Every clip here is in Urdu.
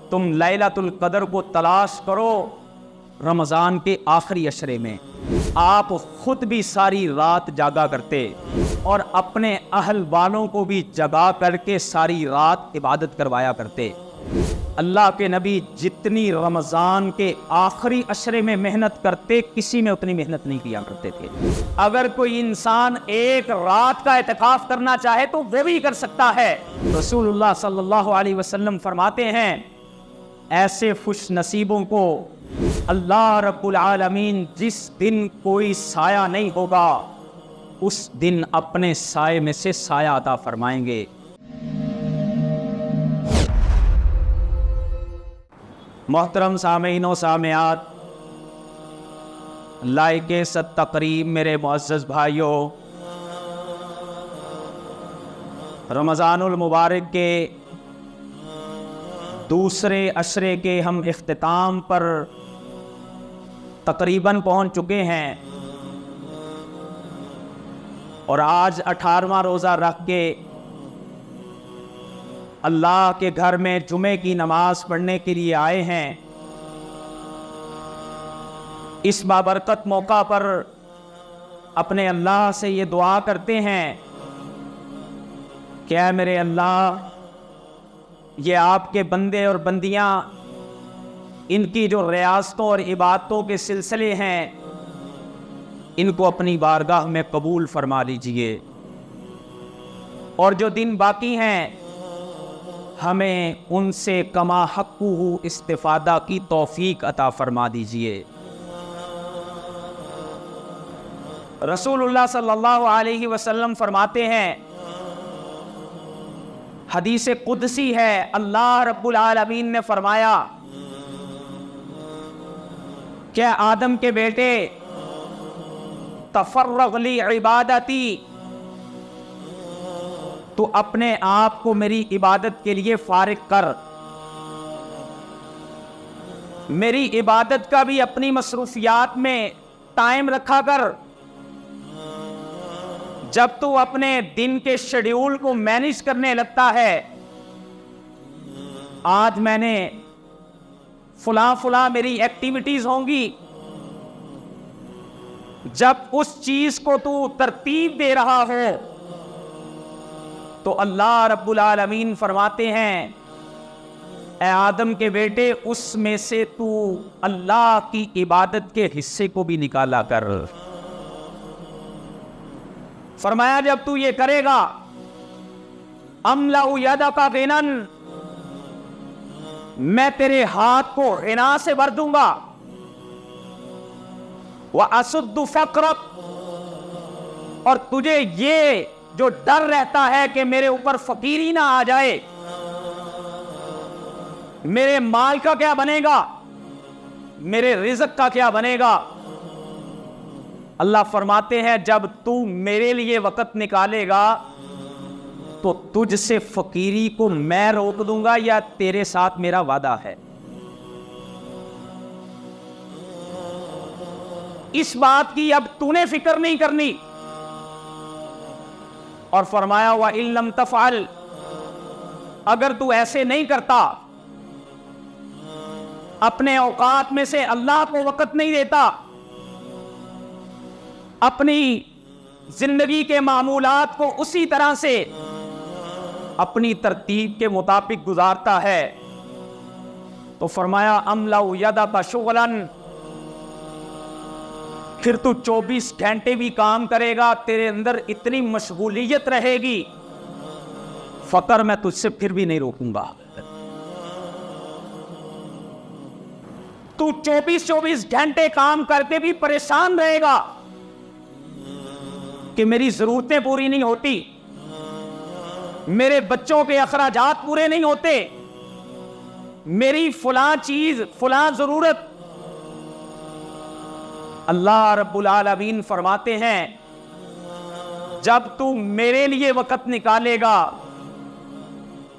تم لیلۃ القدر کو تلاش کرو رمضان کے آخری عشرے میں۔ آپ خود بھی ساری رات جاگا کرتے اور اپنے اہل والوں کو بھی جگا کر کے ساری رات عبادت کروایا کرتے۔ اللہ کے نبی جتنی رمضان کے آخری عشرے میں محنت کرتے، کسی میں اتنی محنت نہیں کیا کرتے تھے۔ اگر کوئی انسان ایک رات کا اعتکاف کرنا چاہے تو وہ بھی کر سکتا ہے۔ رسول اللہ صلی اللہ علیہ وسلم فرماتے ہیں ایسے خوش نصیبوں کو اللہ رب العالمین جس دن کوئی سایہ نہیں ہوگا اس دن اپنے سائے میں سے سایہ عطا فرمائیں گے۔ محترم سامعین و سامعات، لائق ست تقریب میرے معزز بھائیوں، رمضان المبارک کے دوسرے عشرے کے ہم اختتام پر تقریباً پہنچ چکے ہیں اور آج 18واں روزہ رکھ کے اللہ کے گھر میں جمعے کی نماز پڑھنے کے لیے آئے ہیں۔ اس بابرکت موقع پر اپنے اللہ سے یہ دعا کرتے ہیں کہ اے میرے اللہ، یہ آپ کے بندے اور بندیاں، ان کی جو ریاستوں اور عبادتوں کے سلسلے ہیں ان کو اپنی بارگاہ میں قبول فرما لیجئے، اور جو دن باقی ہیں ہمیں ان سے کما حقہ استفادہ کی توفیق عطا فرما دیجئے۔ رسول اللہ صلی اللہ علیہ وسلم فرماتے ہیں، حدیث قدسی ہے، اللہ رب العالمین نے فرمایا کہ آدم کے بیٹے تفرغ لی عبادتی، تو اپنے آپ کو میری عبادت کے لیے فارغ کر، میری عبادت کا بھی اپنی مصروفیات میں ٹائم رکھا کر۔ جب تو اپنے دن کے شیڈیول کو مینیج کرنے لگتا ہے، آج میں نے فلاں میری ایکٹیویٹیز ہوں گی، جب اس چیز کو تو ترتیب دے رہا ہو تو اللہ رب العالمین فرماتے ہیں اے آدم کے بیٹے، اس میں سے تو اللہ کی عبادت کے حصے کو بھی نکالا کر۔ فرمایا جب تو یہ کرے گا املأ یدک غنا، میں تیرے ہاتھ کو غنا سے بھر دوں گا، واسد فقرک، اور تجھے یہ جو ڈر رہتا ہے کہ میرے اوپر فقیری نہ آ جائے، میرے مال کا کیا بنے گا، میرے رزق کا کیا بنے گا، اللہ فرماتے ہیں جب تو میرے لیے وقت نکالے گا تو تجھ سے فقیری کو میں روک دوں گا، یا تیرے ساتھ میرا وعدہ ہے۔ اس بات کی اب تو نے فکر نہیں کرنی، اور فرمایا وَإِن لَمْ تَفْعَلْ، اگر تو ایسے نہیں کرتا، اپنے اوقات میں سے اللہ کو وقت نہیں دیتا، اپنی زندگی کے معمولات کو اسی طرح سے اپنی ترتیب کے مطابق گزارتا ہے، تو فرمایا املأ یدک شغلا، پھر تو 24 گھنٹے بھی کام کرے گا، تیرے اندر اتنی مشغولیت رہے گی، فقر میں تجھ سے پھر بھی نہیں روکوں گا۔ تو 24 گھنٹے کام کرتے بھی پریشان رہے گا کہ میری ضرورتیں پوری نہیں ہوتی، میرے بچوں کے اخراجات پورے نہیں ہوتے، میری فلاں چیز، فلاں ضرورت۔ اللہ رب العالمین فرماتے ہیں جب تو میرے لیے وقت نکالے گا،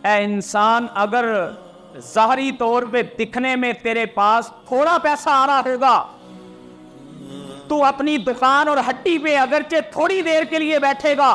اے انسان، اگر ظاہری طور پہ دکھنے میں تیرے پاس تھوڑا پیسہ آ رہا ہوگا، تو اپنی دکان اور ہٹی پہ اگرچہ تھوڑی دیر کے لیے بیٹھے گا،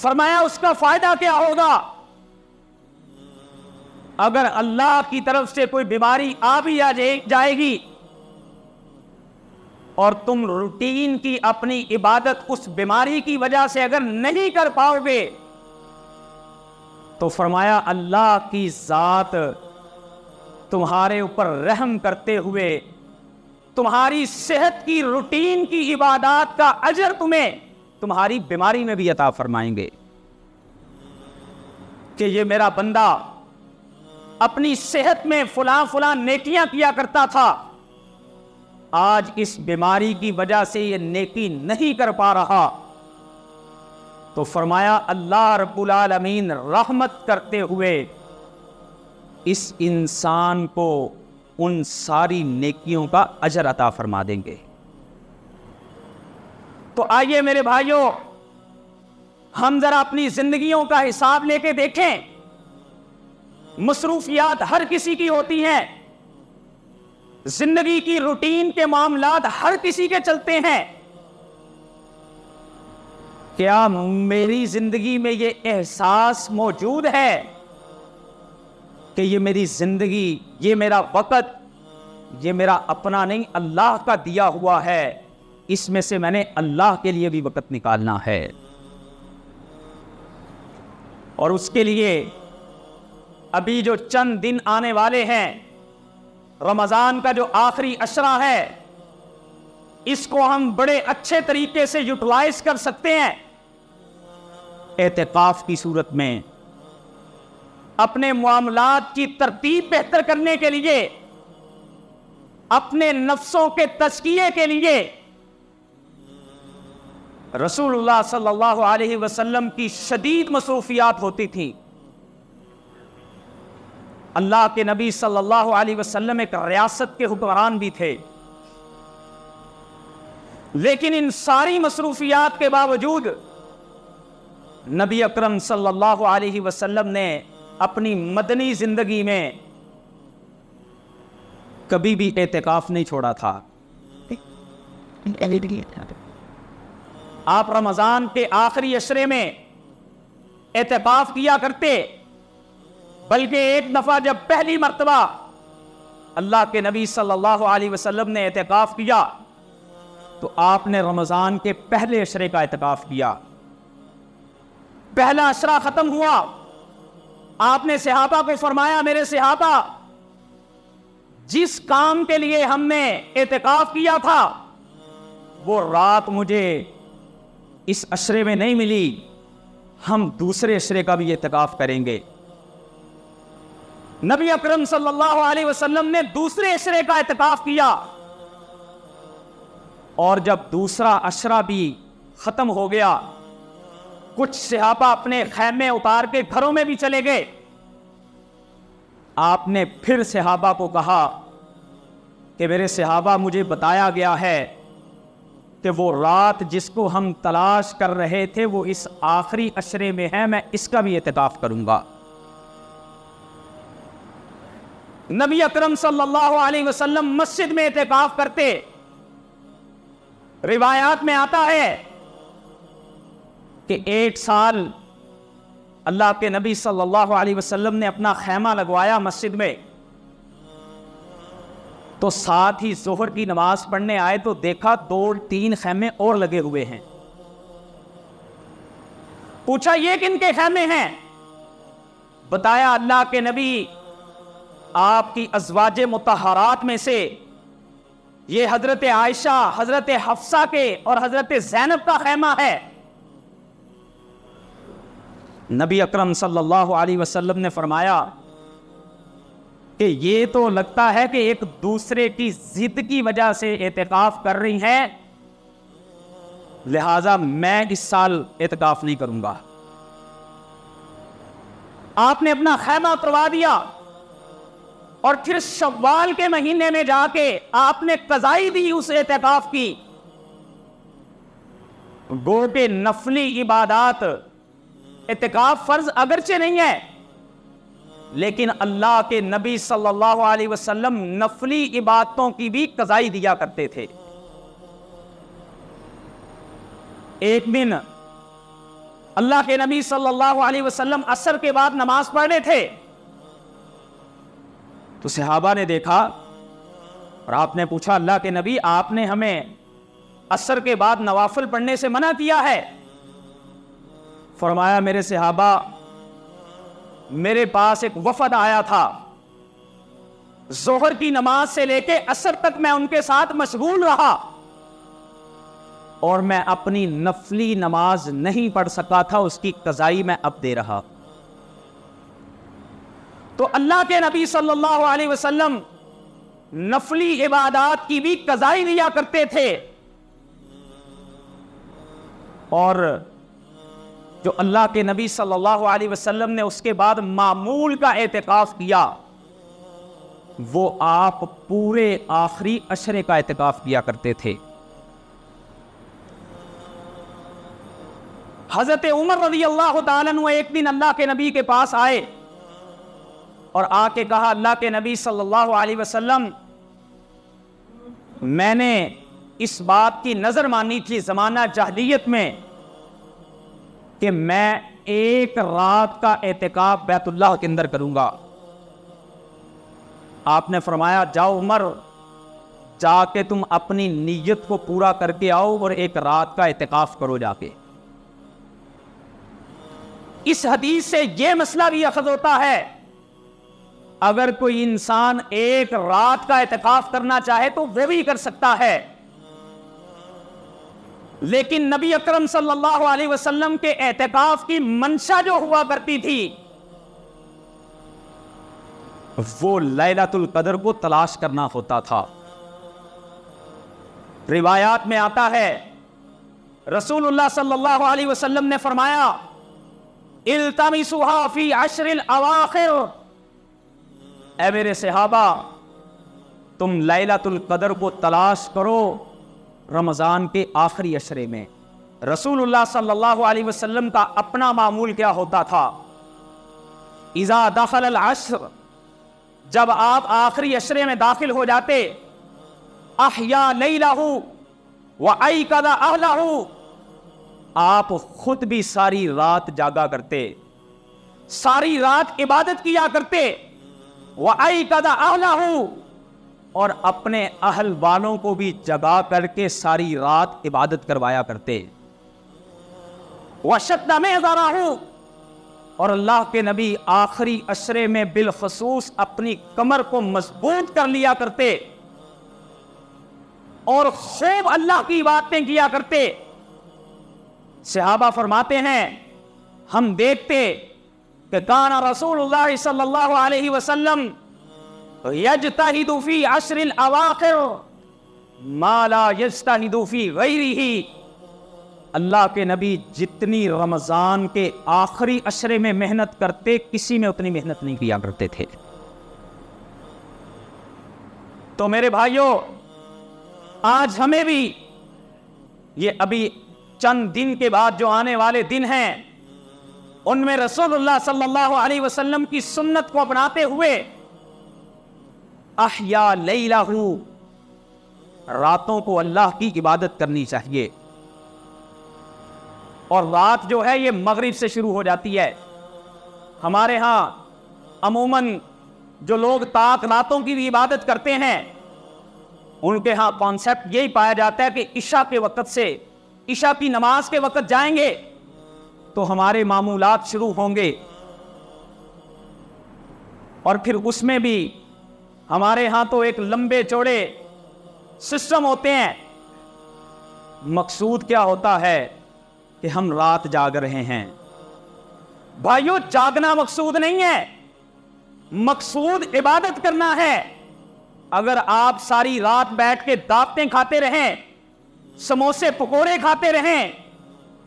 فرمایا اس کا فائدہ کیا ہوگا؟ اگر اللہ کی طرف سے کوئی بیماری آ بھی جائے گی اور تم روٹین کی اپنی عبادت اس بیماری کی وجہ سے اگر نہیں کر پاؤ گے تو فرمایا اللہ کی ذات تمہارے اوپر رحم کرتے ہوئے تمہاری صحت کی روٹین کی عبادات کا اجر تمہیں تمہاری بیماری میں بھی عطا فرمائیں گے کہ یہ میرا بندہ اپنی صحت میں فلاں نیکیاں کیا کرتا تھا، آج اس بیماری کی وجہ سے یہ نیکی نہیں کر پا رہا، تو فرمایا اللہ رب العالمین رحمت کرتے ہوئے اس انسان کو ان ساری نیکیوں کا اجر عطا فرما دیں گے۔ تو آئیے میرے بھائیوں، ہم ذرا اپنی زندگیوں کا حساب لے کے دیکھیں۔ مصروفیات ہر کسی کی ہوتی ہیں، زندگی کی روٹین کے معاملات ہر کسی کے چلتے ہیں۔ کیا میری زندگی میں یہ احساس موجود ہے کہ یہ میری زندگی، یہ میرا وقت، یہ میرا اپنا نہیں، اللہ کا دیا ہوا ہے، اس میں سے میں نے اللہ کے لیے بھی وقت نکالنا ہے؟ اور اس کے لیے ابھی جو چند دن آنے والے ہیں، رمضان کا جو آخری عشرہ ہے، اس کو ہم بڑے اچھے طریقے سے یوٹیلائز کر سکتے ہیں اعتکاف کی صورت میں، اپنے معاملات کی ترتیب بہتر کرنے کے لیے، اپنے نفسوں کے تزکیے کے لیے۔ رسول اللہ صلی اللہ علیہ وسلم کی شدید مصروفیات ہوتی تھیں۔ اللہ کے نبی صلی اللہ علیہ وسلم ایک ریاست کے حکمران بھی تھے، لیکن ان ساری مصروفیات کے باوجود نبی اکرم صلی اللہ علیہ وسلم نے اپنی مدنی زندگی میں کبھی بھی اعتکاف نہیں چھوڑا تھا۔ آپ رمضان کے آخری عشرے میں اعتکاف کیا کرتے، بلکہ ایک دفعہ جب پہلی مرتبہ اللہ کے نبی صلی اللہ علیہ وسلم نے اعتکاف کیا تو آپ نے رمضان کے پہلے عشرے کا اعتکاف کیا۔ پہلا عشرہ ختم ہوا، آپ نے صحابہ کو فرمایا، میرے صحابہ، جس کام کے لیے ہم نے اعتکاف کیا تھا وہ رات مجھے اس عشرے میں نہیں ملی، ہم دوسرے عشرے کا بھی اعتکاف کریں گے۔ نبی اکرم صلی اللہ علیہ وسلم نے دوسرے عشرے کا اعتکاف کیا، اور جب دوسرا عشرہ بھی ختم ہو گیا، کچھ صحابہ اپنے خیمے اتار کے گھروں میں بھی چلے گئے۔ آپ نے پھر صحابہ کو کہا کہ میرے صحابہ، مجھے بتایا گیا ہے کہ وہ رات جس کو ہم تلاش کر رہے تھے وہ اس آخری عشرے میں ہے، میں اس کا بھی اعتکاف کروں گا۔ نبی اکرم صلی اللہ علیہ وسلم مسجد میں اعتکاف کرتے۔ روایات میں آتا ہے کہ ایک سال اللہ کے نبی صلی اللہ علیہ وسلم نے اپنا خیمہ لگوایا مسجد میں، تو ساتھ ہی ظہر کی نماز پڑھنے آئے تو دیکھا 2-3 خیمے اور لگے ہوئے ہیں۔ پوچھا یہ کن کے خیمے ہیں؟ بتایا اللہ کے نبی آپ کی ازواج مطہرات میں سے یہ حضرت عائشہ، حضرت حفصہ کے اور حضرت زینب کا خیمہ ہے۔ نبی اکرم صلی اللہ علیہ وسلم نے فرمایا کہ یہ تو لگتا ہے کہ ایک دوسرے کی ضد کی وجہ سے اعتکاف کر رہی ہیں، لہذا میں اس سال اعتکاف نہیں کروں گا۔ آپ نے اپنا خیمہ اتروا دیا، اور پھر شوال کے مہینے میں جا کے آپ نے قضائی دی اس اعتکاف کی۔ گو کہ نفلی عبادات، اعتکاف فرض اگرچہ نہیں ہے، لیکن اللہ کے نبی صلی اللہ علیہ وسلم نفلی عبادتوں کی بھی قضائی دیا کرتے تھے۔ ایک دن اللہ کے نبی صلی اللہ علیہ وسلم عصر کے بعد نماز پڑھ رہے تھے، تو صحابہ نے دیکھا اور آپ نے پوچھا اللہ کے نبی آپ نے ہمیں عصر کے بعد نوافل پڑھنے سے منع کیا ہے؟ فرمایا میرے صحابہ میرے پاس ایک وفد آیا تھا، ظہر کی نماز سے لے کے عصر تک میں ان کے ساتھ مشغول رہا اور میں اپنی نفلی نماز نہیں پڑھ سکا تھا، اس کی قضائی میں اب دے رہا۔ تو اللہ کے نبی صلی اللہ علیہ وسلم نفلی عبادات کی بھی قضائی دیا کرتے تھے، اور جو اللہ کے نبی صلی اللہ علیہ وسلم نے اس کے بعد معمول کا اعتکاف کیا، وہ آپ پورے آخری عشرے کا اعتکاف کیا کرتے تھے۔ حضرت عمر رضی اللہ تعالیٰ عنہ ایک دن اللہ کے نبی کے پاس آئے اور آ کے کہا اللہ کے نبی صلی اللہ علیہ وسلم میں نے اس بات کی نظر مانی تھی زمانہ جاہلیت میں کہ میں ایک رات کا اعتکاف بیت اللہ کے اندر کروں گا۔ آپ نے فرمایا جاؤ عمر، جا کے تم اپنی نیت کو پورا کر کے آؤ اور ایک رات کا اعتکاف کرو جا کے۔ اس حدیث سے یہ مسئلہ بھی اخذ ہوتا ہے اگر کوئی انسان ایک رات کا اعتکاف کرنا چاہے تو وہ بھی کر سکتا ہے، لیکن نبی اکرم صلی اللہ علیہ وسلم کے اعتکاف کی منشا جو ہوا کرتی تھی وہ لیلۃ القدر کو تلاش کرنا ہوتا تھا۔ روایات میں آتا ہے رسول اللہ صلی اللہ علیہ وسلم نے فرمایا التمسوها فی عشر الاواخر، اے میرے صحابہ تم لیلۃ القدر کو تلاش کرو رمضان کے آخری عشرے میں۔ رسول اللہ صلی اللہ علیہ وسلم کا اپنا معمول کیا ہوتا تھا؟ اذا دخل العشر، جب آپ آخری عشرے میں داخل ہو جاتے، احیا لیلہ وایقظ اہلہ، آپ خود بھی ساری رات جاگا کرتے، ساری رات عبادت کیا کرتے، وایقظ اہلہ، اور اپنے اہل والوں کو بھی جگا کر کے ساری رات عبادت کروایا کرتے، وشد مئزرہ، اور اللہ کے نبی آخری عشرے میں بالخصوص اپنی کمر کو مضبوط کر لیا کرتے اور خوب اللہ کی باتیں کیا کرتے۔ صحابہ فرماتے ہیں ہم دیکھتے کہ کان رسول اللہ صلی اللہ علیہ وسلم یجتہد فی عشر الاواخر ما لا یجتہد فی غیرہ، اللہ کے نبی جتنی رمضان کے آخری عشرے میں محنت کرتے کسی میں اتنی محنت نہیں کیا کرتے تھے۔ تو میرے بھائیوں آج ہمیں بھی یہ ابھی چند دن کے بعد جو آنے والے دن ہیں ان میں رسول اللہ صلی اللہ علیہ وسلم کی سنت کو اپناتے ہوئے احیا لیلہ، راتوں کو اللہ کی عبادت کرنی چاہیے۔ اور رات جو ہے یہ مغرب سے شروع ہو جاتی ہے۔ ہمارے ہاں عموماً جو لوگ طاق راتوں کی بھی عبادت کرتے ہیں ان کے ہاں کانسیپٹ یہی پایا جاتا ہے کہ عشاء کے وقت سے، عشاء کی نماز کے وقت جائیں گے تو ہمارے معمولات شروع ہوں گے، اور پھر اس میں بھی ہمارے ہاں تو ایک لمبے چوڑے سسٹم ہوتے ہیں۔ مقصود کیا ہوتا ہے کہ ہم رات جاگ رہے ہیں۔ بھائیو جاگنا مقصود نہیں ہے، مقصود عبادت کرنا ہے۔ اگر آپ ساری رات بیٹھ کے دعوتیں کھاتے رہیں، سموسے پکوڑے کھاتے رہیں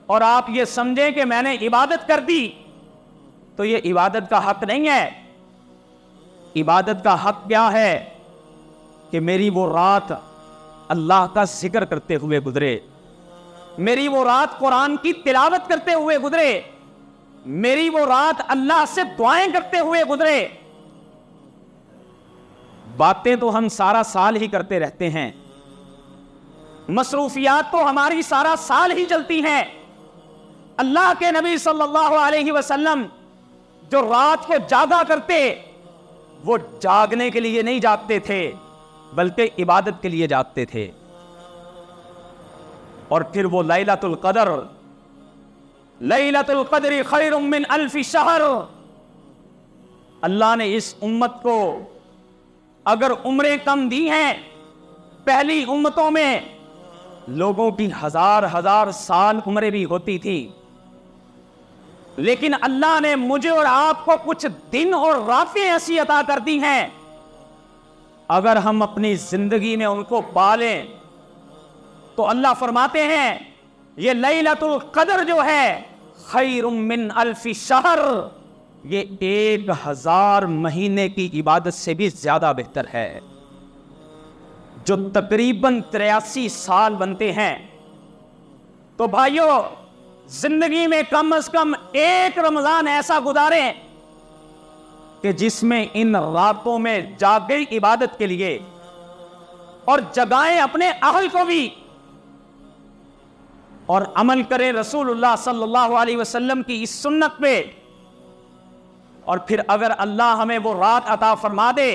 اور آپ یہ سمجھیں کہ میں نے عبادت کر دی تو یہ عبادت کا حق نہیں ہے۔ عبادت کا حق کیا ہے کہ میری وہ رات اللہ کا ذکر کرتے ہوئے گزرے، میری وہ رات قرآن کی تلاوت کرتے ہوئے گزرے، میری وہ رات اللہ سے دعائیں کرتے ہوئے گزرے۔ باتیں تو ہم سارا سال ہی کرتے رہتے ہیں، مصروفیات تو ہماری سارا سال ہی چلتی ہیں، اللہ کے نبی صلی اللہ علیہ وسلم جو رات کو جاگا کرتے وہ جاگنے کے لیے نہیں جاگتے تھے بلکہ عبادت کے لیے جاگتے تھے. اور پھر وہ لیلۃ القدر، لیلۃ القدر خیر من الف شہر، اللہ نے اس امت کو اگر عمریں کم دی ہیں، پہلی امتوں میں لوگوں کی ہزار ہزار سال عمریں بھی ہوتی تھی، لیکن اللہ نے مجھے اور آپ کو کچھ دن اور راتیں ایسی عطا کر دی ہیں، اگر ہم اپنی زندگی میں ان کو پالیں تو اللہ فرماتے ہیں یہ لیلۃ القدر جو ہے خیر من الف شہر، یہ 1000 مہینے کی عبادت سے بھی زیادہ بہتر ہے، جو تقریباً 83 سال بنتے ہیں. تو بھائیو، زندگی میں کم از کم ایک رمضان ایسا گزاریں کہ جس میں ان راتوں میں جاگے عبادت کے لیے اور جگائیں اپنے اہل کو بھی، اور عمل کریں رسول اللہ صلی اللہ علیہ وسلم کی اس سنت پہ. اور پھر اگر اللہ ہمیں وہ رات عطا فرما دے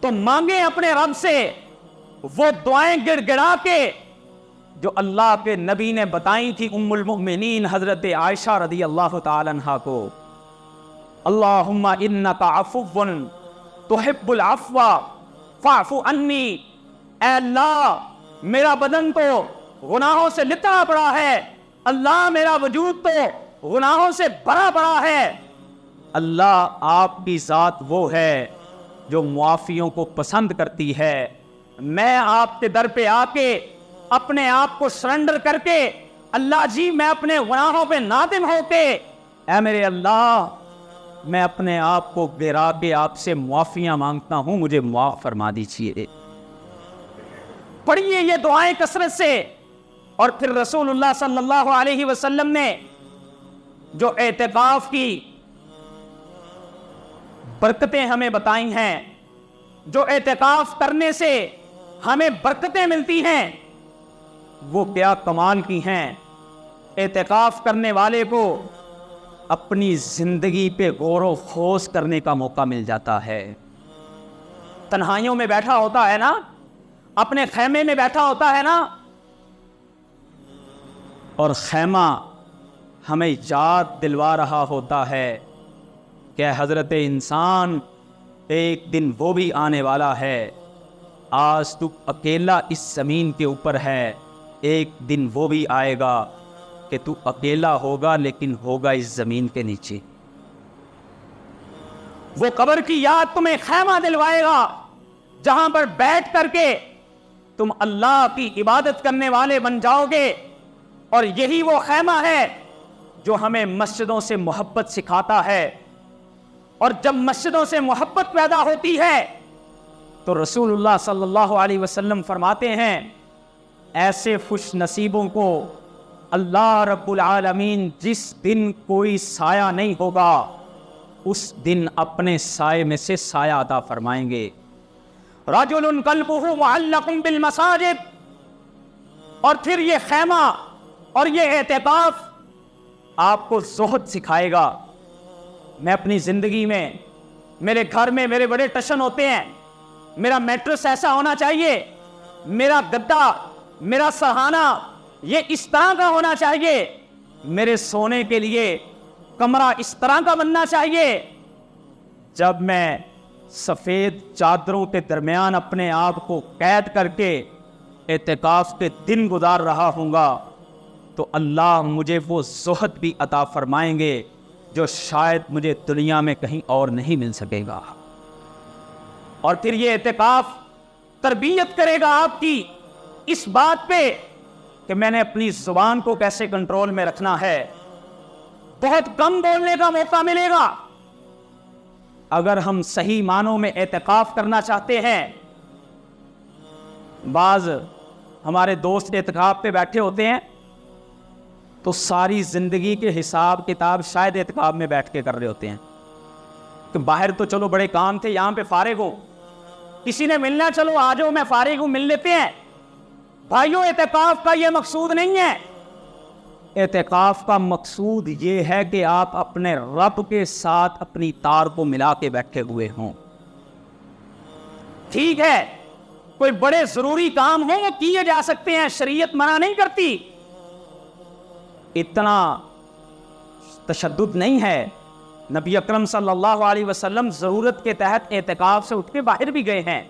تو مانگیں اپنے رب سے وہ دعائیں گڑ گڑا کے جو اللہ کے نبی نے بتائی تھی ام المؤمنین حضرت عائشہ رضی اللہ تعالی عنہا کو. اللہم انکا عفو تحب العفو فاعف عنی، اے اللہ میرا بدن تو گناہوں سے لتڑا پڑا ہے، اللہ میرا وجود تو گناہوں سے بھرا پڑا ہے. اللہ آپ کی ذات وہ ہے جو معافیوں کو پسند کرتی ہے. میں آپ کے در پہ آ کے اپنے آپ کو سرنڈر کر کے اللہ جی میں اپنے گناہوں پہ نادم ہو کے اے میرے اللہ میں اپنے آپ کو گرا کے آپ سے معافیاں مانگتا ہوں، مجھے معاف فرما دیجیے. پڑھیے یہ دعائیں کثرت سے. اور پھر رسول اللہ صلی اللہ علیہ وسلم نے جو اعتکاف کی برکتیں ہمیں بتائی ہیں، جو اعتکاف کرنے سے ہمیں برکتیں ملتی ہیں، وہ کیا کمال کی ہیں. اعتکاف کرنے والے کو اپنی زندگی پہ غور و خوض کرنے کا موقع مل جاتا ہے. تنہائیوں میں بیٹھا ہوتا ہے نا، اپنے خیمے میں بیٹھا ہوتا ہے نا، اور خیمہ ہمیں یاد دلوا رہا ہوتا ہے کہ حضرت انسان ایک دن وہ بھی آنے والا ہے، آج تو اکیلا اس زمین کے اوپر ہے، ایک دن وہ بھی آئے گا کہ تو اکیلا ہوگا لیکن ہوگا اس زمین کے نیچے. وہ قبر کی یاد تمہیں خیمہ دلوائے گا جہاں پر بیٹھ کر کے تم اللہ کی عبادت کرنے والے بن جاؤ گے. اور یہی وہ خیمہ ہے جو ہمیں مسجدوں سے محبت سکھاتا ہے. اور جب مسجدوں سے محبت پیدا ہوتی ہے تو رسول اللہ صلی اللہ علیہ وسلم فرماتے ہیں ایسے خوش نصیبوں کو اللہ رب العالمین جس دن کوئی سایہ نہیں ہوگا اس دن اپنے سائے میں سے سایہ عطا فرمائیں گے. رجل قلبہ معلق بالمساجد. اور پھر یہ خیمہ اور یہ اعتکاف آپ کو زہد سکھائے گا. میں اپنی زندگی میں میرے گھر میں میرے بڑے ٹشن ہوتے ہیں، میرا میٹرس ایسا ہونا چاہیے، میرا گدا میرا سہانا یہ اس طرح کا ہونا چاہیے، میرے سونے کے لیے کمرہ اس طرح کا بننا چاہیے. جب میں سفید چادروں کے درمیان اپنے آپ کو قید کر کے اعتکاف کے دن گزار رہا ہوں گا تو اللہ مجھے وہ زہد بھی عطا فرمائیں گے جو شاید مجھے دنیا میں کہیں اور نہیں مل سکے گا. اور پھر یہ اعتکاف تربیت کرے گا آپ کی اس بات پہ کہ میں نے اپنی زبان کو کیسے کنٹرول میں رکھنا ہے. بہت کم بولنے کا موقع ملے گا اگر ہم صحیح معنوں میں اعتکاف کرنا چاہتے ہیں. بعض ہمارے دوست اعتکاف پہ بیٹھے ہوتے ہیں تو ساری زندگی کے حساب کتاب شاید اعتکاف میں بیٹھ کے کر رہے ہوتے ہیں کہ باہر تو چلو بڑے کام تھے، یہاں پہ فارغ ہو، کسی نے ملنا چلو آ جاؤ میں فارغ ہوں مل لیتے ہیں. بھائیوں اعتکاف کا یہ مقصود نہیں ہے. اعتکاف کا مقصود یہ ہے کہ آپ اپنے رب کے ساتھ اپنی تار کو ملا کے بیٹھے ہوئے ہوں. ٹھیک ہے کوئی بڑے ضروری کام ہوں وہ کیے جا سکتے ہیں, شریعت منع نہیں کرتی, اتنا تشدد نہیں ہے. نبی اکرم صلی اللہ علیہ وسلم ضرورت کے تحت اعتکاف سے اٹھ کے باہر بھی گئے ہیں.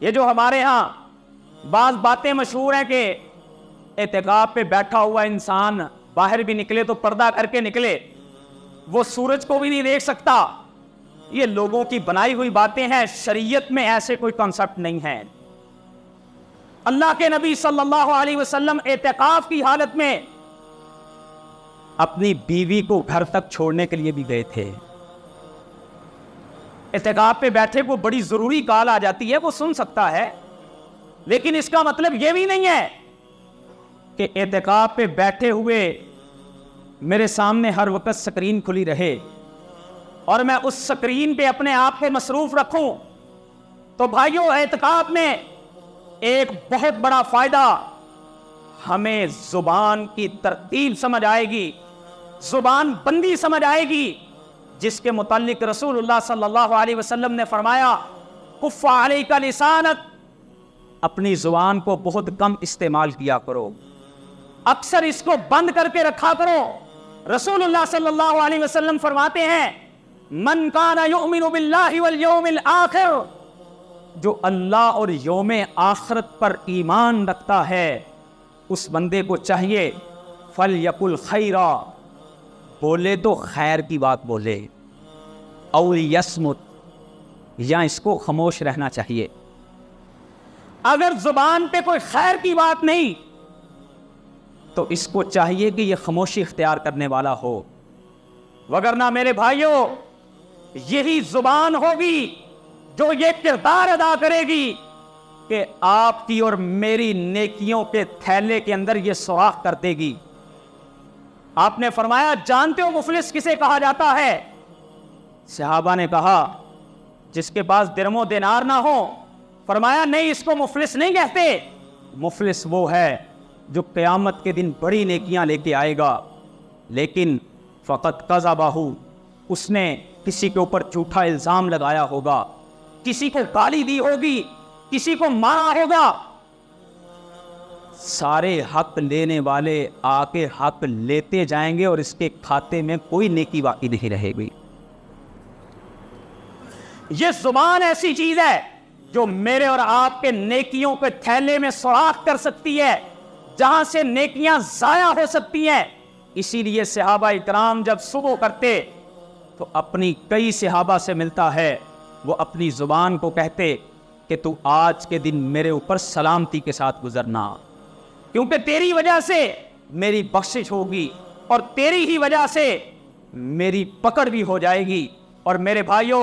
یہ جو ہمارے ہاں بعض باتیں مشہور ہیں کہ اعتکاف پہ بیٹھا ہوا انسان باہر بھی نکلے تو پردہ کر کے نکلے, وہ سورج کو بھی نہیں دیکھ سکتا, یہ لوگوں کی بنائی ہوئی باتیں ہیں. شریعت میں ایسے کوئی کنسپٹ نہیں ہے. اللہ کے نبی صلی اللہ علیہ وسلم اعتکاف کی حالت میں اپنی بیوی کو گھر تک چھوڑنے کے لیے بھی گئے تھے. اعتکاف پہ بیٹھے کو بڑی ضروری کال آ جاتی ہے, وہ سن سکتا ہے, لیکن اس کا مطلب یہ بھی نہیں ہے کہ اعتکاف پہ بیٹھے ہوئے میرے سامنے ہر وقت سکرین کھلی رہے اور میں اس سکرین پہ اپنے آپ کو مصروف رکھوں. تو بھائیوں, اعتکاف میں ایک بہت بڑا فائدہ, ہمیں زبان کی ترتیب سمجھ آئے گی, زبان بندی سمجھ آئے گی, جس کے متعلق رسول اللہ صلی اللہ علیہ وسلم نے فرمایا کف علیک لسانک, اپنی زبان کو بہت کم استعمال کیا کرو, اکثر اس کو بند کر کے رکھا کرو. رسول اللہ صلی اللہ علیہ وسلم فرماتے ہیں من کان یؤمن باللہ والیوم الآخر, جو اللہ اور یوم آخرت پر ایمان رکھتا ہے اس بندے کو چاہیے فلیقل خیرا, بولے تو خیر کی بات بولے, او یصمت, یا اس کو خاموش رہنا چاہیے. اگر زبان پہ کوئی خیر کی بات نہیں تو اس کو چاہیے کہ یہ خاموشی اختیار کرنے والا ہو, وگرنہ میرے بھائیوں یہی زبان ہوگی جو یہ کردار ادا کرے گی کہ آپ کی اور میری نیکیوں کے تھیلے کے اندر یہ سوراخ کر دے گی. آپ نے فرمایا جانتے ہو مفلس کسے کہا جاتا ہے؟ صحابہ نے کہا جس کے پاس درم و دینار نہ ہو. فرمایا نہیں, اس کو مفلس نہیں کہتے, مفلس وہ ہے جو قیامت کے دن بڑی نیکیاں لے کے آئے گا لیکن فقط قذبہ, اس نے کسی کے اوپر جھوٹا الزام لگایا ہوگا, کسی کو گالی دی ہوگی, کسی کو مارا ہوگا. سارے حق لینے والے آ کے حق لیتے جائیں گے اور اس کے کھاتے میں کوئی نیکی باقی نہیں رہے گی. یہ زبان ایسی چیز ہے جو میرے اور آپ کے نیکیوں کے تھیلے میں سوراخ کر سکتی ہے, جہاں سے نیکیاں ضائع ہو سکتی ہیں. اسی لیے صحابہ اکرام جب صبح کرتے تو اپنی کئی صحابہ سے ملتا ہے, وہ اپنی زبان کو کہتے کہ تو آج کے دن میرے اوپر سلامتی کے ساتھ گزرنا, کیونکہ تیری وجہ سے میری بخشش ہوگی اور تیری ہی وجہ سے میری پکڑ بھی ہو جائے گی. اور میرے بھائیوں,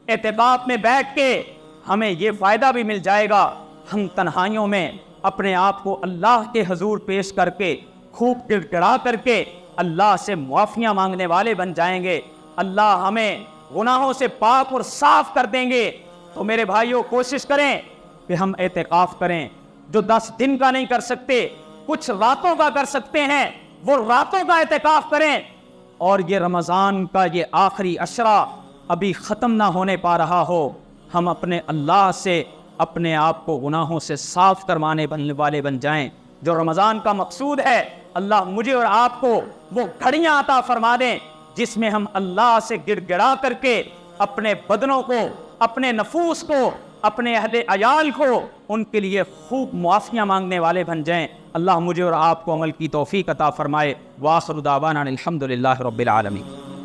اعتکاف میں بیٹھ کے ہمیں یہ فائدہ بھی مل جائے گا, ہم تنہائیوں میں اپنے آپ کو اللہ کے حضور پیش کر کے خوب گڑ گڑا کر کے اللہ سے معافیاں مانگنے والے بن جائیں گے. اللہ ہمیں گناہوں سے پاک اور صاف کر دیں گے. تو میرے بھائیوں کوشش کریں کہ ہم اعتکاف کریں, جو 10 دن کا نہیں کر سکتے کچھ راتوں کا کر سکتے ہیں, وہ راتوں کا اعتکاف کریں. اور یہ رمضان کا یہ آخری عشرہ ابھی ختم نہ ہونے پا رہا ہو, ہم اپنے اللہ سے اپنے آپ کو گناہوں سے صاف کروانے والے بن جائیں. جو رمضان کا مقصود ہے, اللہ مجھے اور آپ کو وہ گھڑیاں عطا فرما دیں جس میں ہم اللہ سے گڑ گڑا کر کے اپنے بدنوں کو, اپنے نفوس کو, اپنے اہل عیال کو, ان کے لیے خوب معافیاں مانگنے والے بن جائیں. اللہ مجھے اور آپ کو عمل کی توفیق عطا فرمائے. وآخر دعوانا الحمدللہ رب العالمین.